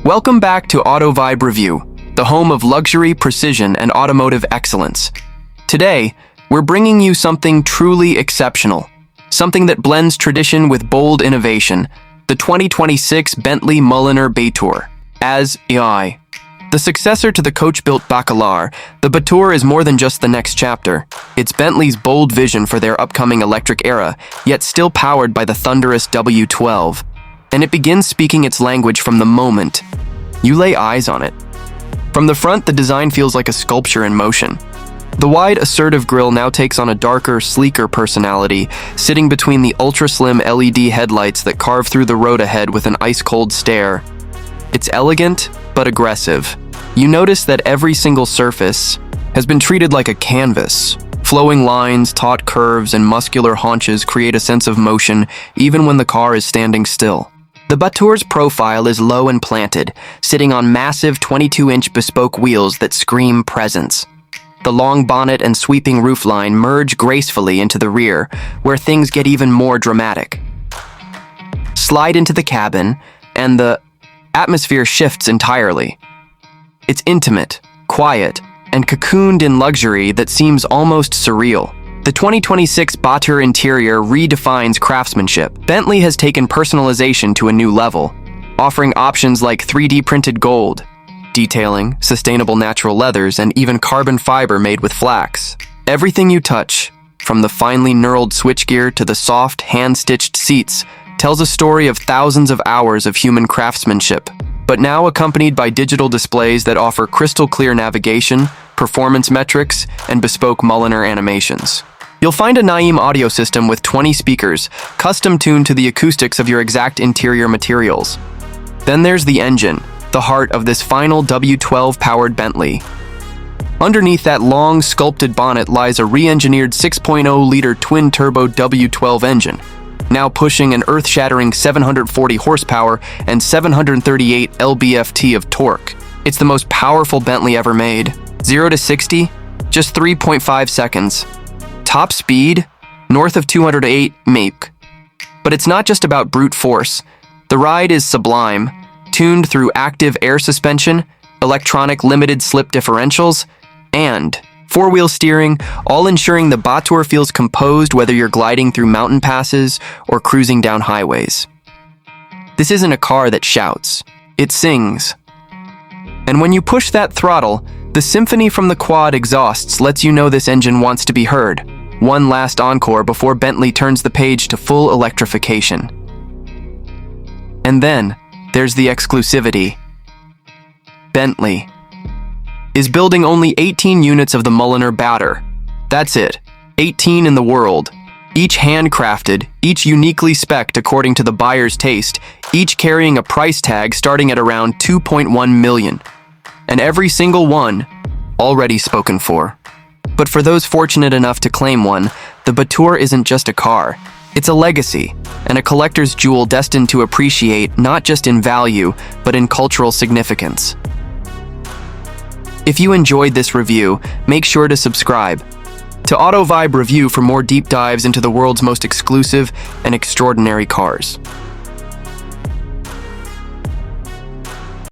Welcome back to AutoVibe Review, the home of luxury, precision, and automotive excellence. Today, we're bringing you something truly exceptional, something that blends tradition with bold innovation, the 2026 Bentley Mulliner Batur. As AI, the successor to the coachbuilt Batur, the Batur is more than just the next chapter. It's Bentley's bold vision for their upcoming electric era, yet still powered by the thunderous W12. And it begins speaking its language from the moment you lay eyes on it. From the front, the design feels like a sculpture in motion. The wide, assertive grille now takes on a darker, sleeker personality, sitting between the ultra-slim LED headlights that carve through the road ahead with an ice-cold stare. It's elegant, but aggressive. You notice that every single surface has been treated like a canvas. Flowing lines, taut curves, and muscular haunches create a sense of motion even when the car is standing still. The Batur's profile is low and planted, sitting on massive 22-inch bespoke wheels that scream presence. The long bonnet and sweeping roofline merge gracefully into the rear, where things get even more dramatic. Slide into the cabin, and the atmosphere shifts entirely. It's intimate, quiet, and cocooned in luxury that seems almost surreal. The 2026 Batur interior redefines craftsmanship. Bentley has taken personalization to a new level, offering options like 3D printed gold, detailing, sustainable natural leathers, and even carbon fiber made with flax. Everything you touch, from the finely knurled switchgear to the soft, hand-stitched seats, tells a story of thousands of hours of human craftsmanship, but now accompanied by digital displays that offer crystal-clear navigation, performance metrics, and bespoke Mulliner animations. You'll find a Naim audio system with 20 speakers, custom-tuned to the acoustics of your exact interior materials. Then there's the engine, the heart of this final W12-powered Bentley. Underneath that long, sculpted bonnet lies a re-engineered 6.0-liter twin-turbo W12 engine, now pushing an earth-shattering 740 horsepower and 738 lb-ft of torque. It's the most powerful Bentley ever made. 0 to 60, just 3.5 seconds. Top speed, north of 208 mph. But it's not just about brute force. The ride is sublime, tuned through active air suspension, electronic limited slip differentials, and four-wheel steering, all ensuring the Batur feels composed whether you're gliding through mountain passes or cruising down highways. This isn't a car that shouts, it sings. And when you push that throttle, the symphony from the quad exhausts lets you know this engine wants to be heard. One last encore before Bentley turns the page to full electrification. And then, there's the exclusivity. Bentley is building only 18 units of the Mulliner Batur. That's it, 18 in the world. Each handcrafted, each uniquely spec'd according to the buyer's taste, each carrying a price tag starting at around 2.1 million. And every single one already spoken for. But for those fortunate enough to claim one, the Batur isn't just a car. It's a legacy, and a collector's jewel destined to appreciate not just in value, but in cultural significance. If you enjoyed this review, make sure to subscribe to AutoVibe Review for more deep dives into the world's most exclusive and extraordinary cars.